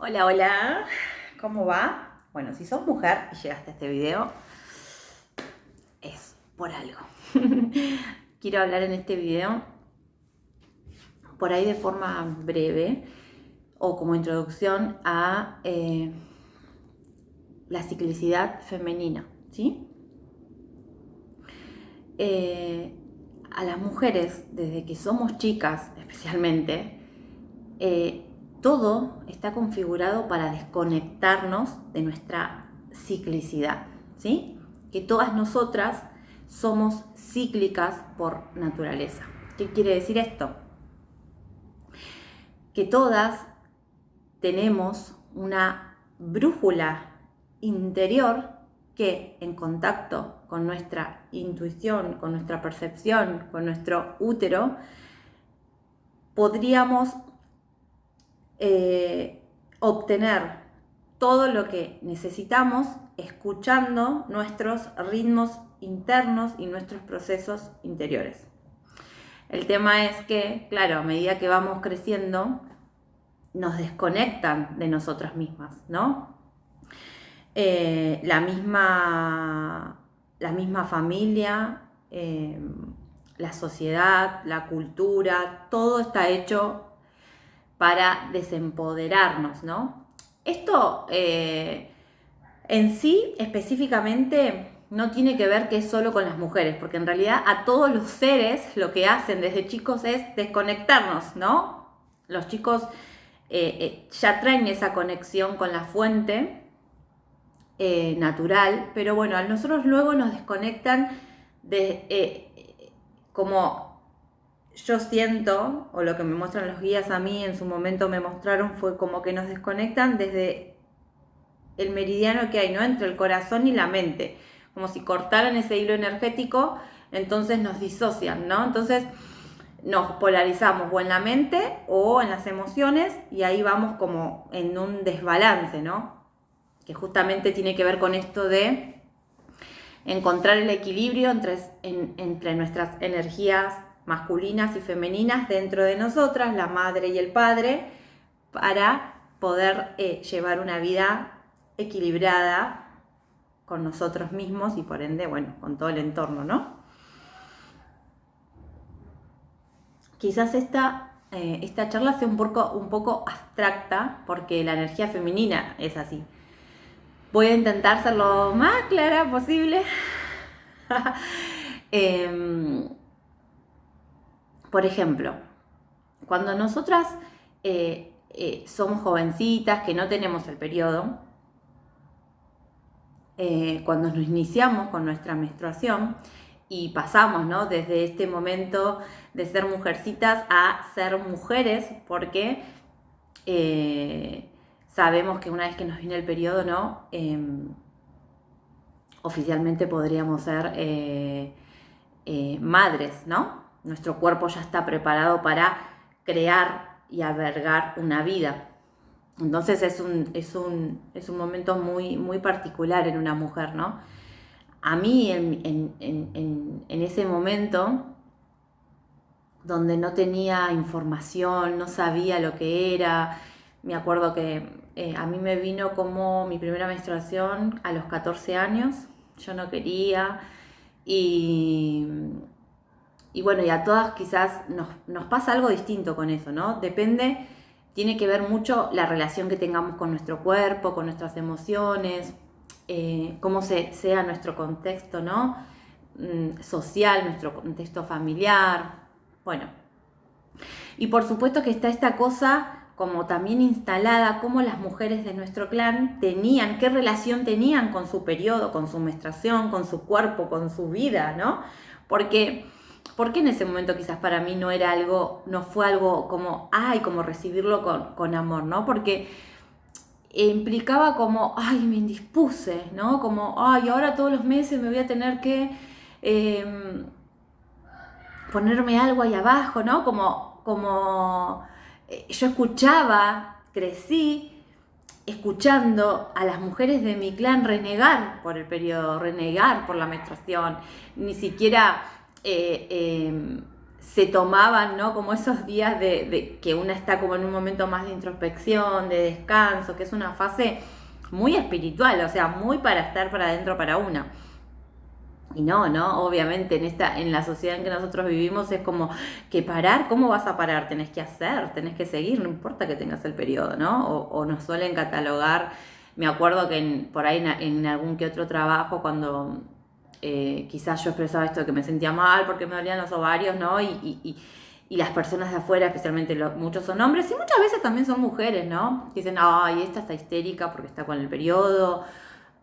Hola, hola, ¿cómo va? Bueno, si sos mujer y llegaste a este video, es por algo. Quiero hablar en este video, por ahí de forma breve, o como introducción a la ciclicidad femenina, ¿sí? A las mujeres, desde que somos chicas especialmente, todo está configurado para desconectarnos de nuestra ciclicidad, ¿sí? Que todas nosotras somos cíclicas por naturaleza. ¿Qué quiere decir esto? Que todas tenemos una brújula interior que, en contacto con nuestra intuición, con nuestra percepción, con nuestro útero, podríamos obtener todo lo que necesitamos escuchando nuestros ritmos internos y nuestros procesos interiores. El tema es que, claro, a medida que vamos creciendo, nos desconectan de nosotras mismas, ¿no? La misma familia, la sociedad, la cultura, todo está hecho para desempoderarnos, ¿no? Esto en sí específicamente no tiene que ver que es solo con las mujeres, porque en realidad a todos los seres lo que hacen desde chicos es desconectarnos, ¿no? Los chicos ya traen esa conexión con la fuente natural, pero bueno, a nosotros luego nos desconectan como yo siento, o lo que me muestran los guías a mí en su momento me mostraron, fue como que nos desconectan desde el meridiano que hay, ¿no? Entre el corazón y la mente, como si cortaran ese hilo energético, entonces nos disocian, ¿no? Entonces nos polarizamos o en la mente o en las emociones y ahí vamos como en un desbalance, ¿no? Que justamente tiene que ver con esto de encontrar el equilibrio entre nuestras energías masculinas y femeninas dentro de nosotras, la madre y el padre, para poder llevar una vida equilibrada con nosotros mismos y por ende, bueno, con todo el entorno, ¿no? Quizás esta charla sea un poco abstracta porque la energía femenina es así. Voy a intentar ser lo más clara posible. Por ejemplo, cuando nosotras somos jovencitas, que no tenemos el periodo, cuando nos iniciamos con nuestra menstruación y pasamos, ¿no? Desde este momento de ser mujercitas a ser mujeres, porque sabemos que una vez que nos viene el periodo, ¿no? Oficialmente podríamos ser madres, ¿no? Nuestro cuerpo ya está preparado para crear y albergar una vida. Entonces es un momento muy particular en una mujer, ¿no? A mí en ese momento, donde no tenía información, no sabía lo que era, me acuerdo que a mí me vino como mi primera menstruación a los 14 años, yo no quería y bueno, y a todas quizás nos pasa algo distinto con eso, ¿no? Depende, tiene que ver mucho la relación que tengamos con nuestro cuerpo, con nuestras emociones, cómo sea nuestro contexto, ¿no? Social, nuestro contexto familiar, bueno. Y por supuesto que está esta cosa como también instalada, cómo las mujeres de nuestro clan tenían, qué relación tenían con su periodo, con su menstruación, con su cuerpo, con su vida, ¿no? Porque en ese momento quizás para mí no fue algo como, ay, como recibirlo con amor, ¿no? Porque implicaba como, ay, me indispuse, ¿no? Como, ay, ahora todos los meses me voy a tener que ponerme algo ahí abajo, ¿no? Como yo crecí escuchando a las mujeres de mi clan renegar por el periodo, renegar por la menstruación, ni siquiera se tomaban, ¿no? Como esos días de que una está como en un momento más de introspección, de descanso, que es una fase muy espiritual, o sea, muy para estar para adentro para una. Y no, obviamente en la sociedad en que nosotros vivimos es como que parar, ¿cómo vas a parar? Tenés que hacer, tenés que seguir, no importa que tengas el periodo, ¿no? O nos suelen catalogar, me acuerdo que por ahí en algún que otro trabajo, cuando quizás yo expresaba esto de que me sentía mal porque me dolían los ovarios, ¿no? Y las personas de afuera, especialmente muchos son hombres y muchas veces también son mujeres, ¿no? Que dicen, ay, esta está histérica porque está con el periodo.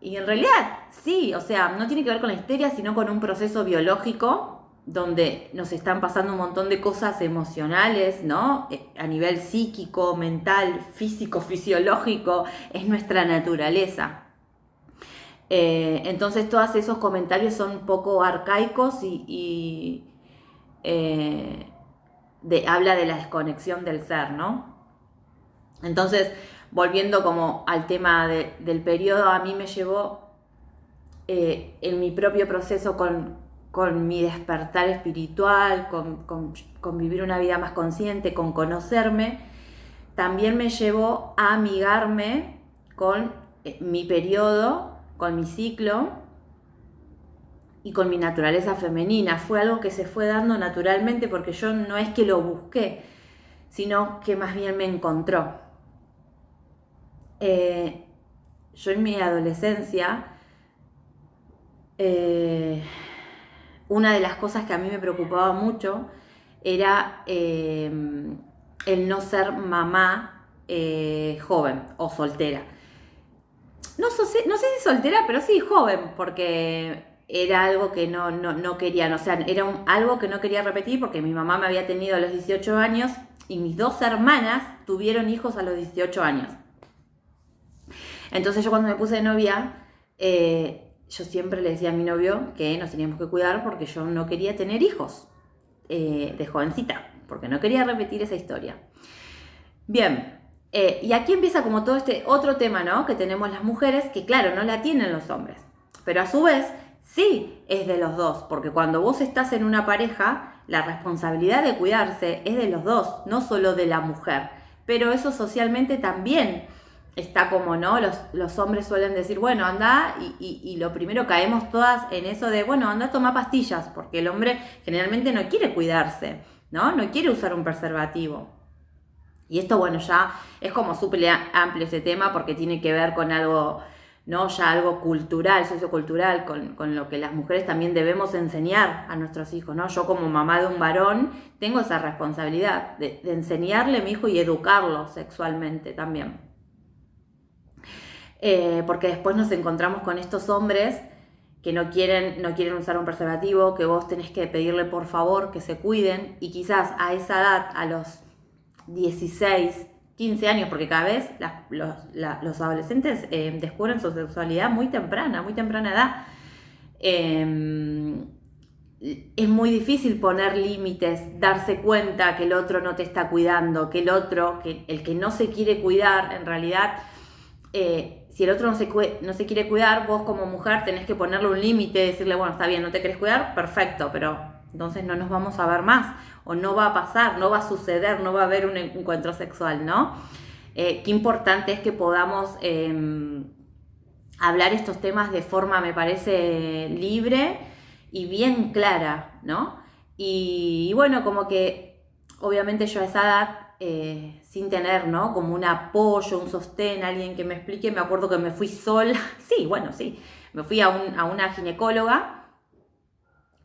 Y en realidad, sí, o sea, no tiene que ver con la histeria, sino con un proceso biológico donde nos están pasando un montón de cosas emocionales, ¿no? A nivel psíquico, mental, físico, fisiológico, es nuestra naturaleza. Entonces, todos esos comentarios son un poco arcaicos y habla de la desconexión del ser, ¿no? Entonces, volviendo como al tema del periodo, a mí me llevó en mi propio proceso con mi despertar espiritual, con vivir una vida más consciente, con conocerme, también me llevó a amigarme con mi periodo, con mi ciclo y con mi naturaleza femenina. Fue algo que se fue dando naturalmente porque yo no es que lo busqué, sino que más bien me encontró. Yo en mi adolescencia, una de las cosas que a mí me preocupaba mucho era el no ser mamá joven o soltera. No sé si soltera, pero sí joven, porque era algo que no quería, o sea, era algo que no quería repetir porque mi mamá me había tenido a los 18 años y mis dos hermanas tuvieron hijos a los 18 años. Entonces yo cuando me puse de novia, yo siempre le decía a mi novio que nos teníamos que cuidar porque yo no quería tener hijos de jovencita, porque no quería repetir esa historia. Bien, y aquí empieza como todo este otro tema, ¿no? Que tenemos las mujeres, que claro, no la tienen los hombres, pero a su vez sí es de los dos, porque cuando vos estás en una pareja, la responsabilidad de cuidarse es de los dos, no solo de la mujer, pero eso socialmente también está como, ¿no? Los hombres suelen decir, bueno, anda, y lo primero caemos todas en eso de, bueno, anda a tomar pastillas, porque el hombre generalmente no quiere cuidarse, ¿no? No quiere usar un preservativo. Y esto, bueno, ya es como súper amplio ese tema porque tiene que ver con algo, ¿no? Ya algo cultural, sociocultural, con lo que las mujeres también debemos enseñar a nuestros hijos, ¿no? Yo como mamá de un varón tengo esa responsabilidad de enseñarle a mi hijo y educarlo sexualmente también. Porque después nos encontramos con estos hombres que no quieren usar un preservativo, que vos tenés que pedirle por favor que se cuiden, y quizás a esa edad, a los 16, 15 años, porque cada vez los adolescentes descubren su sexualidad muy temprana edad. Es muy difícil poner límites, darse cuenta que el otro no te está cuidando, que el que no se quiere cuidar, en realidad, si el otro no se quiere cuidar, vos como mujer tenés que ponerle un límite, decirle, bueno, está bien, no te querés cuidar, perfecto, pero entonces no nos vamos a ver más, o no va a pasar, no va a suceder, no va a haber un encuentro sexual, ¿no? Qué importante es que podamos hablar estos temas de forma, me parece, libre y bien clara, ¿no? Y bueno, como que obviamente yo a esa edad, sin tener, ¿no? Como un apoyo, un sostén, alguien que me explique, me acuerdo que me fui sola, sí, me fui a una ginecóloga.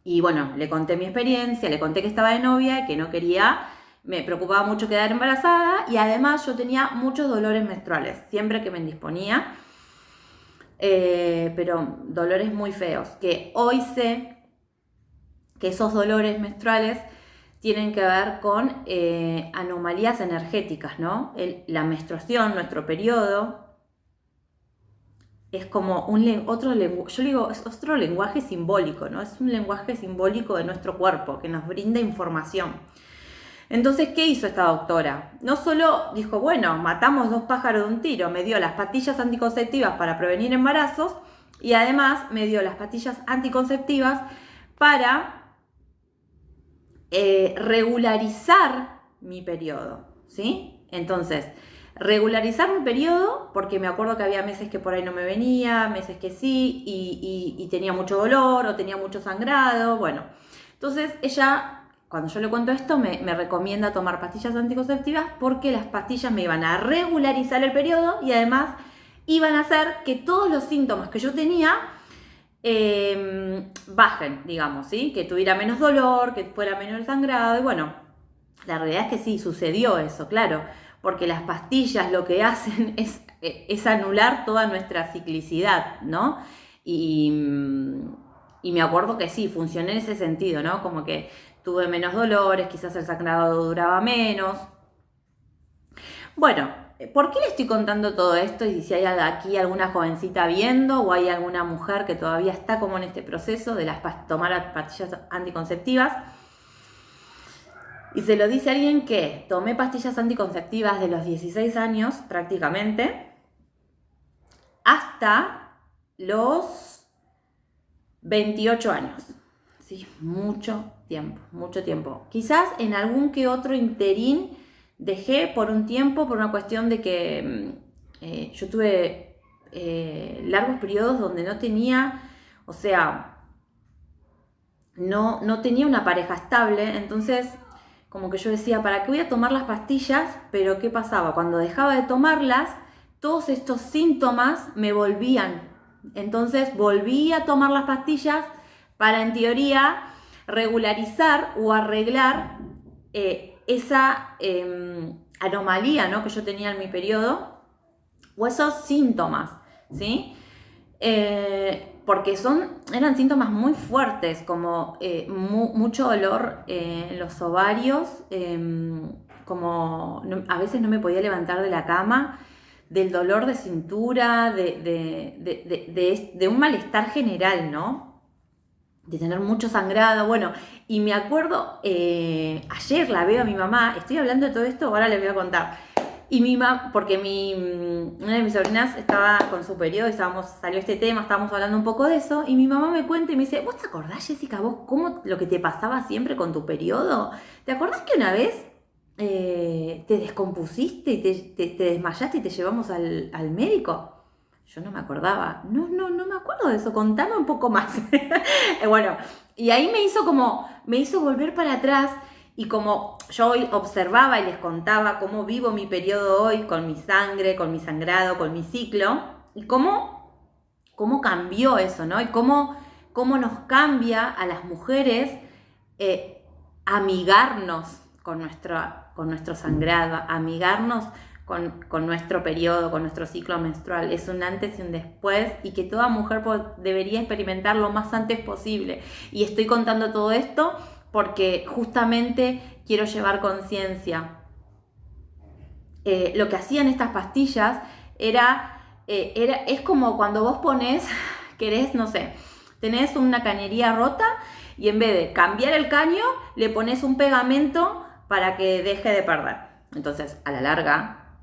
Y bueno, le conté mi experiencia, le conté que estaba de novia, que no quería, me preocupaba mucho quedar embarazada y además yo tenía muchos dolores menstruales, siempre que me indisponía, pero dolores muy feos, que hoy sé que esos dolores menstruales tienen que ver con anomalías energéticas, ¿no? La menstruación, nuestro periodo, es como otro lenguaje, yo digo, es otro lenguaje simbólico, ¿no? Es un lenguaje simbólico de nuestro cuerpo que nos brinda información. Entonces, ¿qué hizo esta doctora? No solo dijo, bueno, matamos dos pájaros de un tiro, me dio las pastillas anticonceptivas para prevenir embarazos y además me dio las pastillas anticonceptivas para regularizar mi periodo, ¿sí? Entonces, regularizar mi periodo, porque me acuerdo que había meses que por ahí no me venía, meses que sí, y tenía mucho dolor o tenía mucho sangrado, bueno. Entonces ella, cuando yo le cuento esto, me recomienda tomar pastillas anticonceptivas porque las pastillas me iban a regularizar el periodo y además iban a hacer que todos los síntomas que yo tenía bajen, digamos, ¿sí? Que tuviera menos dolor, que fuera menos el sangrado, y bueno, la realidad es que sí, sucedió eso, claro, porque las pastillas lo que hacen es anular toda nuestra ciclicidad, ¿no? Y me acuerdo que sí, funcionó en ese sentido, ¿no? Como que tuve menos dolores, quizás el sangrado duraba menos. Bueno, ¿por qué le estoy contando todo esto? Y si hay aquí alguna jovencita viendo o hay alguna mujer que todavía está como en este proceso de tomar las pastillas anticonceptivas. Y se lo dice alguien que tomé pastillas anticonceptivas de los 16 años prácticamente hasta los 28 años. Sí, mucho tiempo, mucho tiempo. Quizás en algún que otro interín dejé por un tiempo por una cuestión de que yo tuve largos periodos donde no tenía, o sea, no tenía una pareja estable, entonces como que yo decía, ¿para qué voy a tomar las pastillas? Pero ¿qué pasaba? Cuando dejaba de tomarlas, todos estos síntomas me volvían. Entonces volví a tomar las pastillas para, en teoría, regularizar o arreglar esa anomalía, ¿no? Que yo tenía en mi periodo o esos síntomas, ¿sí? Porque eran síntomas muy fuertes, como mucho dolor en los ovarios, a veces no me podía levantar de la cama, del dolor de cintura, de un malestar general, ¿no? De tener mucho sangrado, bueno, y me acuerdo, ayer la veo a mi mamá, estoy hablando de todo esto, ahora les voy a contar. Y mi mamá, porque una de mis sobrinas estaba con su periodo, salió este tema, estábamos hablando un poco de eso, y mi mamá me cuenta y me dice, ¿vos te acordás, Jessica, vos lo que te pasaba siempre con tu periodo? ¿Te acordás que una vez te descompusiste y te desmayaste y te llevamos al médico? Yo no me acordaba. No me acuerdo de eso, contame un poco más. Bueno, y ahí me hizo volver para atrás. Y como yo hoy observaba y les contaba cómo vivo mi periodo hoy con mi sangre, con mi sangrado, con mi ciclo, y cómo cambió eso, ¿no? Y cómo nos cambia a las mujeres amigarnos con nuestro sangrado, amigarnos con nuestro periodo, con nuestro ciclo menstrual. Es un antes y un después, y que toda mujer debería experimentar lo más antes posible. Y estoy contando todo esto porque justamente quiero llevar conciencia. Lo que hacían estas pastillas es como cuando vos querés, no sé, tenés una cañería rota y en vez de cambiar el caño, le pones un pegamento para que deje de perder. Entonces, a la larga,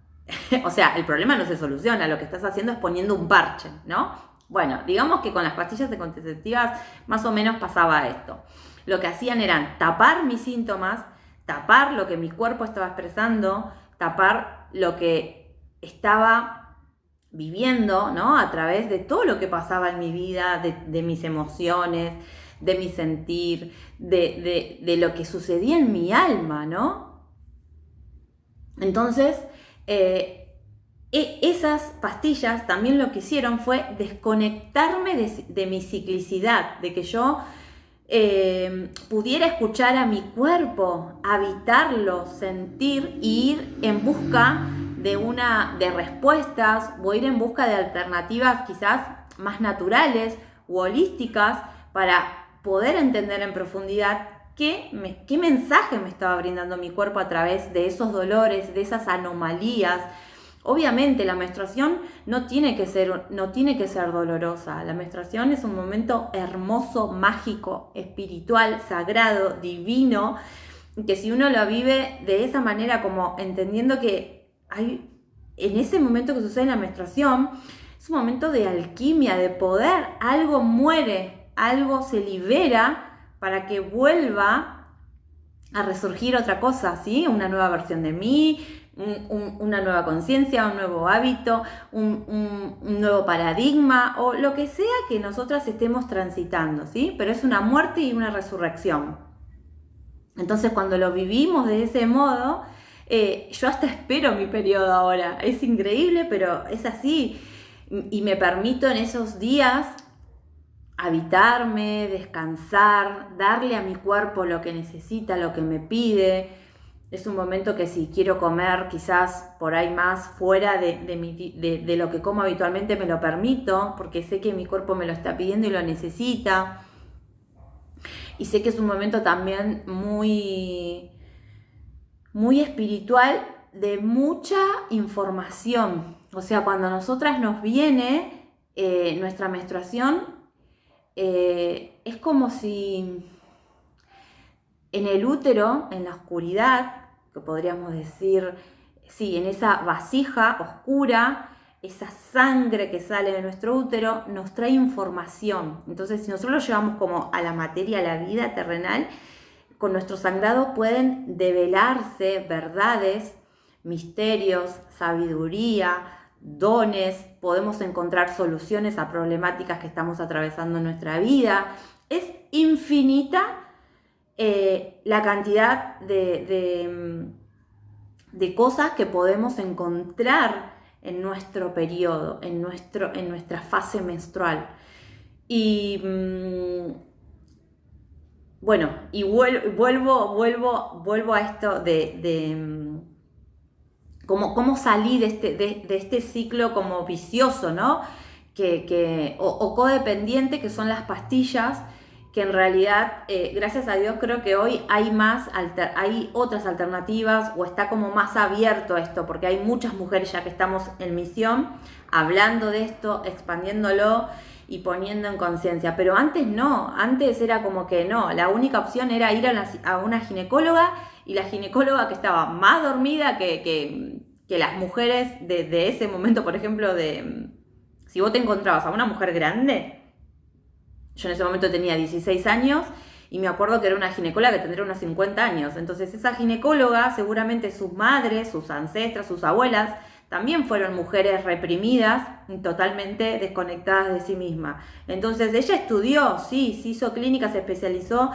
o sea, el problema no se soluciona, lo que estás haciendo es poniendo un parche, ¿no? Bueno, digamos que con las pastillas anticonceptivas más o menos pasaba esto. Lo que hacían eran tapar mis síntomas, tapar lo que mi cuerpo estaba expresando, tapar lo que estaba viviendo, ¿no? A través de todo lo que pasaba en mi vida, de mis emociones, de mi sentir, de lo que sucedía en mi alma, ¿no? Entonces, esas pastillas también lo que hicieron fue desconectarme de mi ciclicidad, de que yo pudiera escuchar a mi cuerpo, habitarlo, sentir e ir en busca de respuestas o ir en busca de alternativas quizás más naturales u holísticas para poder entender en profundidad qué mensaje me estaba brindando mi cuerpo a través de esos dolores, de esas anomalías. Obviamente la menstruación no tiene que ser dolorosa. La menstruación es un momento hermoso, mágico, espiritual, sagrado, divino, que si uno lo vive de esa manera, como entendiendo que en ese momento que sucede la menstruación, es un momento de alquimia, de poder. Algo muere, algo se libera para que vuelva a resurgir otra cosa, ¿sí? Una nueva versión de mí, una nueva conciencia, un nuevo hábito, un nuevo paradigma o lo que sea que nosotras estemos transitando, ¿sí? Pero es una muerte y una resurrección. Entonces cuando lo vivimos de ese modo, yo hasta espero mi periodo ahora. Es increíble, pero es así. Y me permito en esos días habitarme, descansar, darle a mi cuerpo lo que necesita, lo que me pide. Es un momento que si quiero comer quizás por ahí más fuera de lo que como habitualmente me lo permito, porque sé que mi cuerpo me lo está pidiendo y lo necesita. Y sé que es un momento también muy, muy espiritual, de mucha información. O sea, cuando a nosotras nos viene nuestra menstruación, es como si en el útero, en la oscuridad, que podríamos decir, sí, en esa vasija oscura, esa sangre que sale de nuestro útero nos trae información. Entonces, si nosotros lo llevamos como a la materia, a la vida terrenal, con nuestro sangrado pueden develarse verdades, misterios, sabiduría, dones, podemos encontrar soluciones a problemáticas que estamos atravesando en nuestra vida. Es infinita la cantidad de cosas que podemos encontrar en nuestro periodo, en nuestra fase menstrual. Y bueno, y vuelvo a esto de cómo salí de este ciclo como vicioso, ¿no? O codependiente, que son las pastillas, que en realidad, gracias a Dios, creo que hoy hay otras alternativas, o está como más abierto esto, porque hay muchas mujeres ya que estamos en misión, hablando de esto, expandiéndolo y poniendo en conciencia. Pero antes no, antes era como que no, la única opción era ir a una ginecóloga, y la ginecóloga que estaba más dormida que las mujeres de ese momento, por ejemplo, si vos te encontrabas a una mujer grande. Yo en ese momento tenía 16 años y me acuerdo que era una ginecóloga que tendría unos 50 años. Entonces esa ginecóloga, seguramente sus madres, sus ancestras, sus abuelas, también fueron mujeres reprimidas, totalmente desconectadas de sí misma. Entonces ella estudió, sí hizo clínica, se especializó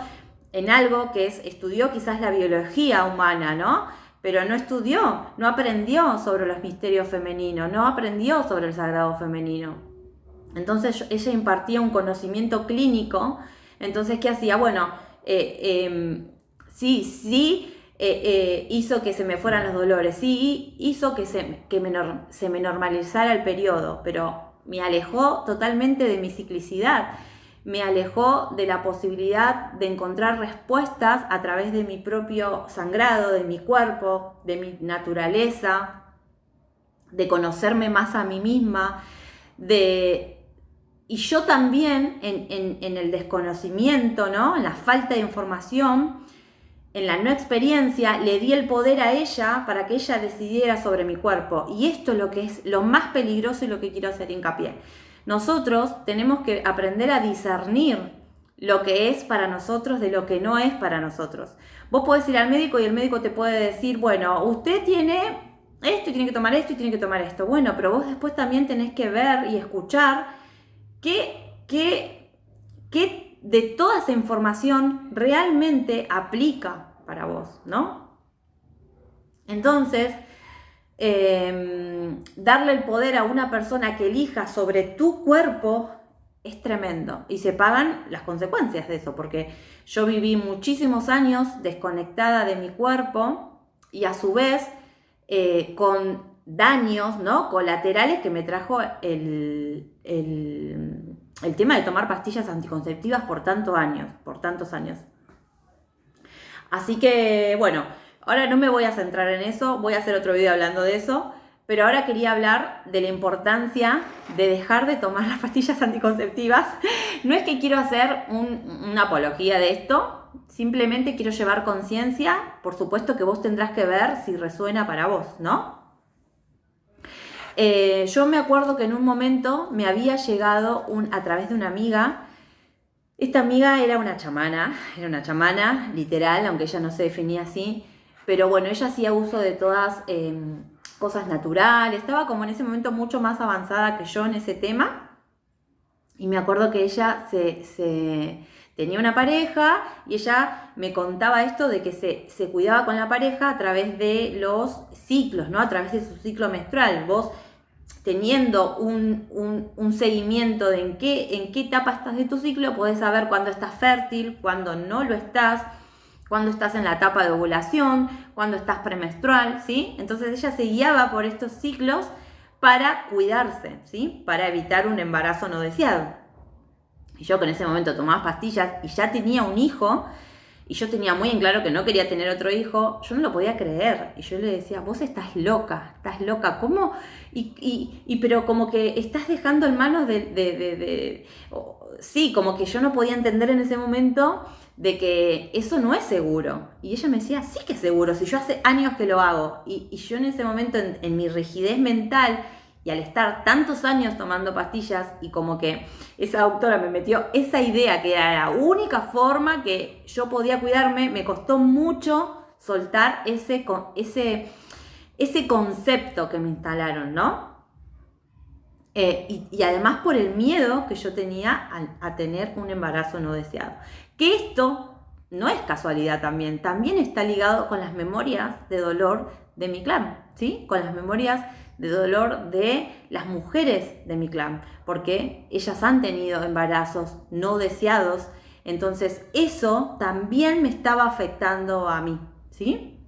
en algo estudió quizás la biología humana, ¿no? Pero no estudió, no aprendió sobre los misterios femeninos, no aprendió sobre el sagrado femenino. Entonces ella impartía un conocimiento clínico. Entonces, ¿qué hacía? Bueno, hizo que se me fueran los dolores, sí hizo que se me normalizara el periodo, pero me alejó totalmente de mi ciclicidad, me alejó de la posibilidad de encontrar respuestas a través de mi propio sangrado, de mi cuerpo, de mi naturaleza, de conocerme más a mí misma, y yo también en el desconocimiento, ¿no? En la falta de información, en la no experiencia, le di el poder a ella para que ella decidiera sobre mi cuerpo. Y esto es lo que es lo más peligroso y lo que quiero hacer hincapié. Nosotros tenemos que aprender a discernir lo que es para nosotros de lo que no es para nosotros. Vos podés ir al médico y el médico te puede decir, bueno, usted tiene esto y tiene que tomar esto y tiene que tomar esto. Bueno, pero vos después también tenés que ver y escuchar ¿Qué de toda esa información realmente aplica para vos, ¿no? Entonces, darle el poder a una persona que elija sobre tu cuerpo es tremendo, y se pagan las consecuencias de eso, porque yo viví muchísimos años desconectada de mi cuerpo y a su vez con daños, ¿no? Colaterales que me trajo el tema de tomar pastillas anticonceptivas por tantos años. Así que, bueno, ahora no me voy a centrar en eso, voy a hacer otro video hablando de eso, pero ahora quería hablar de la importancia de dejar de tomar las pastillas anticonceptivas. No es que quiero hacer una apología de esto, simplemente quiero llevar conciencia. Por supuesto que vos tendrás que ver si resuena para vos, ¿no? Yo me acuerdo que en un momento me había llegado a través de una amiga Esta amiga era una chamana literal, aunque ella no se definía así, pero bueno, ella hacía uso de todas cosas naturales, estaba como en ese momento mucho más avanzada que yo en ese tema, y me acuerdo que ella tenía una pareja y ella me contaba esto de que se cuidaba con la pareja a través de los ciclos, ¿no? A través de su ciclo menstrual. Vos teniendo un seguimiento de en qué etapa estás de tu ciclo, podés saber cuándo estás fértil, cuándo no lo estás, cuándo estás en la etapa de ovulación, cuándo estás premenstrual, ¿sí? Entonces ella se guiaba por estos ciclos para cuidarse, ¿sí? Para evitar un embarazo no deseado. Y yo que en ese momento tomaba pastillas y ya tenía un hijo, y yo tenía muy en claro que no quería tener otro hijo, yo no lo podía creer. Y yo le decía, vos estás loca, ¿cómo? Pero como que estás dejando en manos sí, como que yo no podía entender en ese momento de que eso no es seguro. Y ella me decía, sí que es seguro, si yo hace años que lo hago. Y yo en ese momento, en mi rigidez mental, y al estar tantos años tomando pastillas y como que esa doctora me metió esa idea que era la única forma que yo podía cuidarme, me costó mucho soltar ese concepto que me instalaron, ¿no? Y además por el miedo que yo tenía a tener un embarazo no deseado. Que esto no es casualidad también está ligado con las memorias de dolor de mi clan, ¿sí? Con las memorias de dolor de las mujeres de mi clan, porque ellas han tenido embarazos no deseados, entonces eso también me estaba afectando a mí, ¿sí?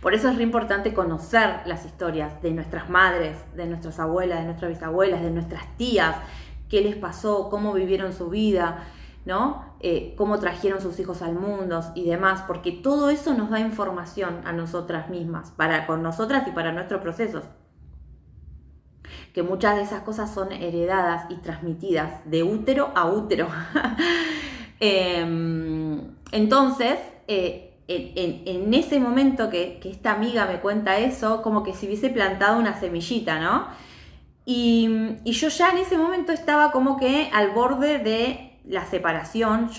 Por eso es re importante conocer las historias de nuestras madres, de nuestras abuelas, de nuestras bisabuelas, de nuestras tías, qué les pasó, cómo vivieron su vida, ¿no? Cómo trajeron sus hijos al mundo y demás, porque todo eso nos da información a nosotras mismas, con nosotras y para nuestros procesos. Que muchas de esas cosas son heredadas y transmitidas de útero a útero. Entonces, en ese momento que esta amiga me cuenta eso, como que si hubiese plantado una semillita, ¿no? Y yo ya en ese momento estaba como que al borde de la separación,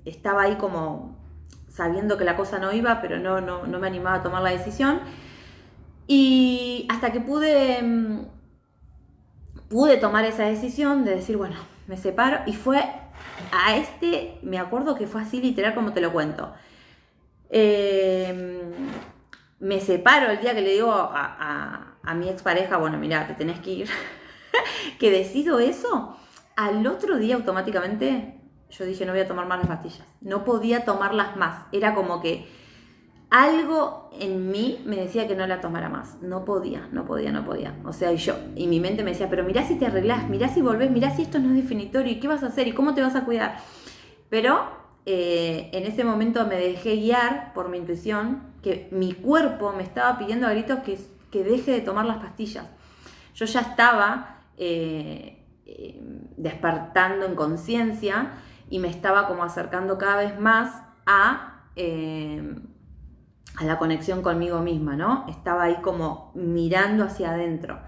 estaba ahí como sabiendo que la cosa no iba, pero no me animaba a tomar la decisión. Y hasta que pude tomar esa decisión de decir, bueno, me separo, y fue me acuerdo que fue así literal como te lo cuento. Me separo el día que le digo a mi expareja, bueno, mira, te tenés que ir, que decido eso, al otro día automáticamente yo dije, no voy a tomar más las pastillas, no podía tomarlas más, era como que algo en mí me decía que no la tomara más, no podía, o sea, y mi mente me decía, pero mirá si te arreglás, mirá si volvés, mirá si esto no es definitorio, ¿y qué vas a hacer? ¿Y cómo te vas a cuidar? Pero en ese momento me dejé guiar por mi intuición, que mi cuerpo me estaba pidiendo a gritos que deje de tomar las pastillas. Yo ya estaba despertando en conciencia y me estaba como acercando cada vez más a la conexión conmigo misma, ¿no? Estaba ahí como mirando hacia adentro.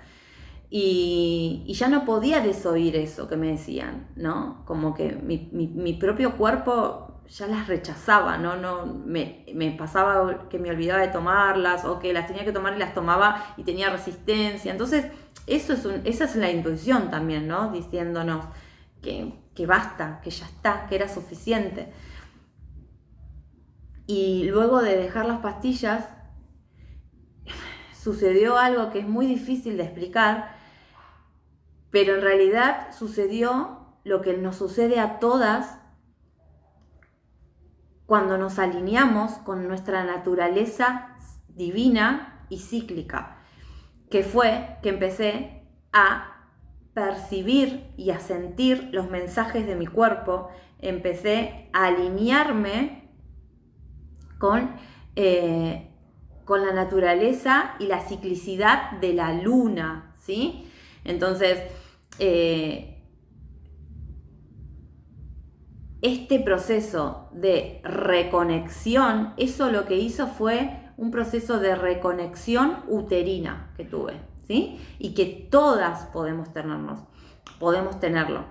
Y ya no podía desoír eso que me decían, ¿no? Como que mi propio cuerpo ya las rechazaba, ¿no? Me pasaba que me olvidaba de tomarlas o que las tenía que tomar y las tomaba y tenía resistencia. Entonces, esa es la intuición también, ¿no? Diciéndonos que basta, que ya está, que era suficiente. Y luego de dejar las pastillas, sucedió algo que es muy difícil de explicar, pero en realidad sucedió lo que nos sucede a todas cuando nos alineamos con nuestra naturaleza divina y cíclica, que fue que empecé a percibir y a sentir los mensajes de mi cuerpo, empecé a alinearme con la naturaleza y la ciclicidad de la luna, ¿sí? Entonces, este proceso de reconexión, eso lo que hizo fue un proceso de reconexión uterina que tuve, ¿sí? Y que todas podemos tenerlo.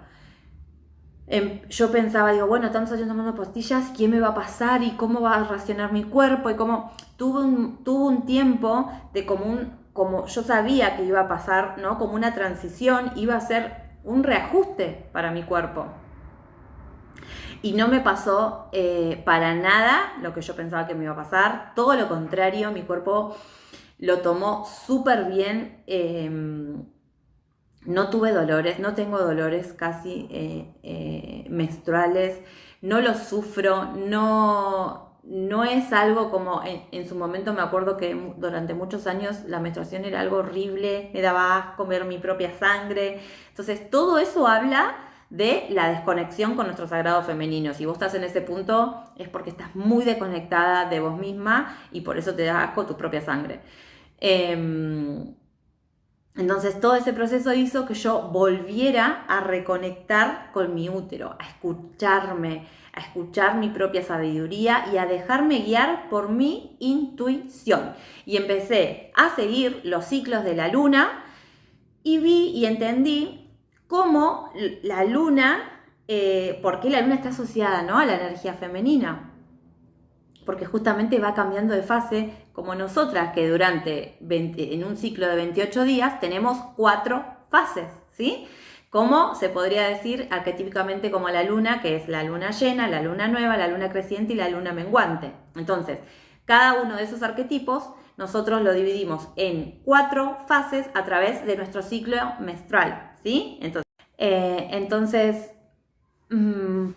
yo pensaba, digo, bueno, tantos años tomando pastillas, ¿qué me va a pasar? ¿Y cómo va a reaccionar mi cuerpo? Y cómo tuve un tiempo de como yo sabía que iba a pasar, ¿no? Como una transición, iba a ser un reajuste para mi cuerpo. Y no me pasó para nada lo que yo pensaba que me iba a pasar. Todo lo contrario, mi cuerpo lo tomó súper bien. No tuve dolores, no tengo dolores casi menstruales. No los sufro, no es algo como en su momento. Me acuerdo que durante muchos años la menstruación era algo horrible, me daba asco ver mi propia sangre. Entonces todo eso habla de la desconexión con nuestro sagrado femenino. Si vos estás en ese punto es porque estás muy desconectada de vos misma y por eso te da asco tu propia sangre. Entonces todo ese proceso hizo que yo volviera a reconectar con mi útero, a escucharme, a escuchar mi propia sabiduría y a dejarme guiar por mi intuición. Y empecé a seguir los ciclos de la luna y vi y entendí cómo la luna, por qué la luna está asociada, ¿no?, a la energía femenina. Porque justamente va cambiando de fase, como nosotras, que en un ciclo de 28 días tenemos 4 fases, ¿sí? Como se podría decir arquetípicamente como la luna, que es la luna llena, la luna nueva, la luna creciente y la luna menguante. Entonces, cada uno de esos arquetipos nosotros lo dividimos en 4 fases a través de nuestro ciclo menstrual, ¿sí? Entonces,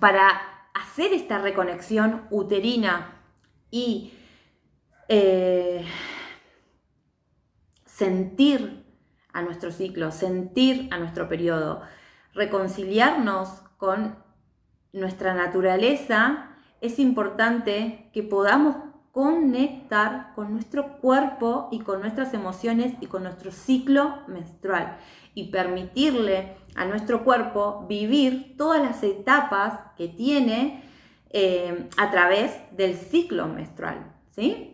para hacer esta reconexión uterina y sentir a nuestro ciclo, sentir a nuestro periodo, reconciliarnos con nuestra naturaleza, es importante que podamos conectar con nuestro cuerpo y con nuestras emociones y con nuestro ciclo menstrual y permitirle a nuestro cuerpo vivir todas las etapas que tiene a través del ciclo menstrual, ¿sí?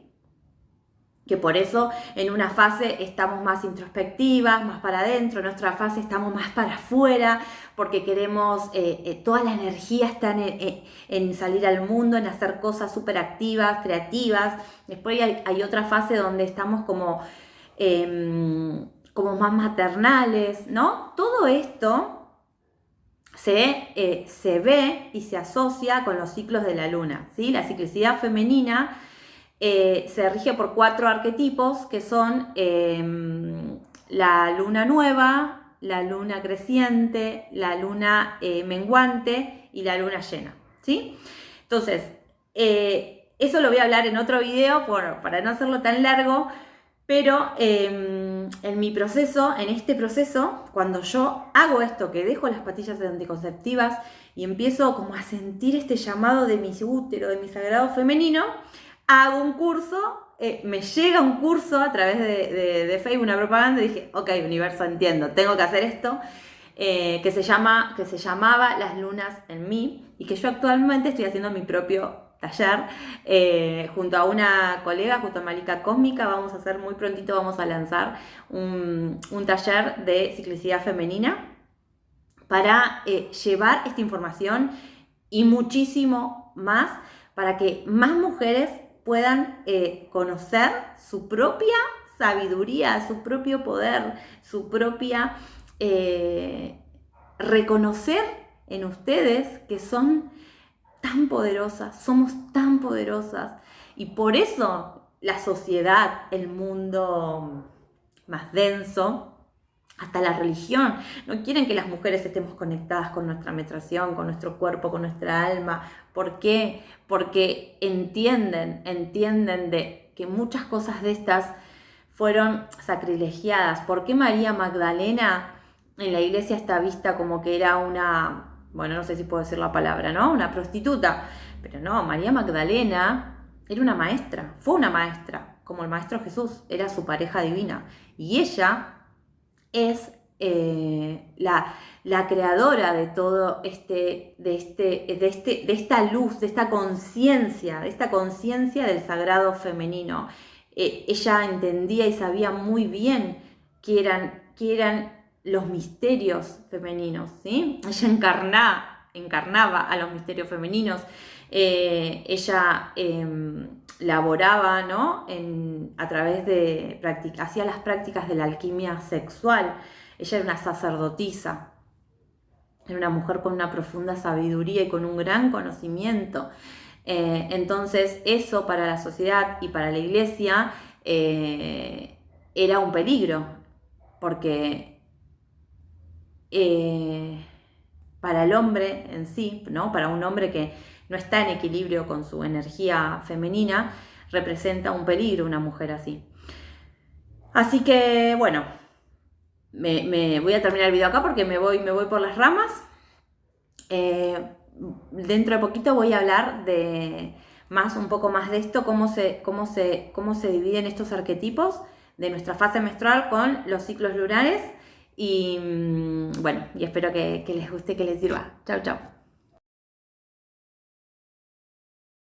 Que por eso en una fase estamos más introspectivas, más para adentro, en otra fase estamos más para afuera, porque queremos, toda la energía está en salir al mundo, en hacer cosas súper activas, creativas. Después hay otra fase donde estamos como más maternales, ¿no? Todo esto se ve y se asocia con los ciclos de la luna, ¿sí? La ciclicidad femenina se rige por 4 arquetipos que son la luna nueva, la luna creciente, la luna menguante y la luna llena, ¿sí? Entonces, eso lo voy a hablar en otro video para no hacerlo tan largo, pero en mi proceso, en este proceso, cuando yo hago esto, que dejo las pastillas anticonceptivas y empiezo como a sentir este llamado de mi útero, de mi sagrado femenino, hago un curso, me llega un curso a través de Facebook, una propaganda, y dije, ok, universo, entiendo, tengo que hacer esto, que se llamaba Las Lunas en Mí, y que yo actualmente estoy haciendo mi propio taller junto a una colega, junto a Malika Cósmica. Muy prontito vamos a lanzar un taller de ciclicidad femenina para llevar esta información y muchísimo más para que más mujeres puedan conocer su propia sabiduría, su propio poder, su propia reconocer en ustedes que son tan poderosas, somos tan poderosas, y por eso la sociedad, el mundo más denso, hasta la religión, no quieren que las mujeres estemos conectadas con nuestra menstruación, con nuestro cuerpo, con nuestra alma. ¿Por qué? Porque entienden de que muchas cosas de estas fueron sacrilegiadas. ¿Por qué María Magdalena en la iglesia está vista como que era una, bueno, no sé si puedo decir la palabra, ¿no?, una prostituta? Pero no, María Magdalena era una maestra, fue una maestra, como el Maestro Jesús, era su pareja divina. Y ella es la creadora de todo de esta luz, de esta conciencia del sagrado femenino. Ella entendía y sabía muy bien qué eran los misterios femeninos, ¿sí? Ella encarnaba a los misterios femeninos. Ella laboraba, ¿no? A través de hacía las prácticas de la alquimia sexual. Ella era una sacerdotisa, era una mujer con una profunda sabiduría y con un gran conocimiento. Entonces eso para la sociedad y para la iglesia era un peligro, porque para el hombre en sí, ¿no? Para un hombre que no está en equilibrio con su energía femenina, representa un peligro una mujer así. Así que bueno, me voy a terminar el video acá porque me voy por las ramas. Dentro de poquito voy a hablar un poco más de esto, cómo se dividen estos arquetipos de nuestra fase menstrual con los ciclos lunares. Y bueno, y espero que les guste, que les sirva. Chau, chau.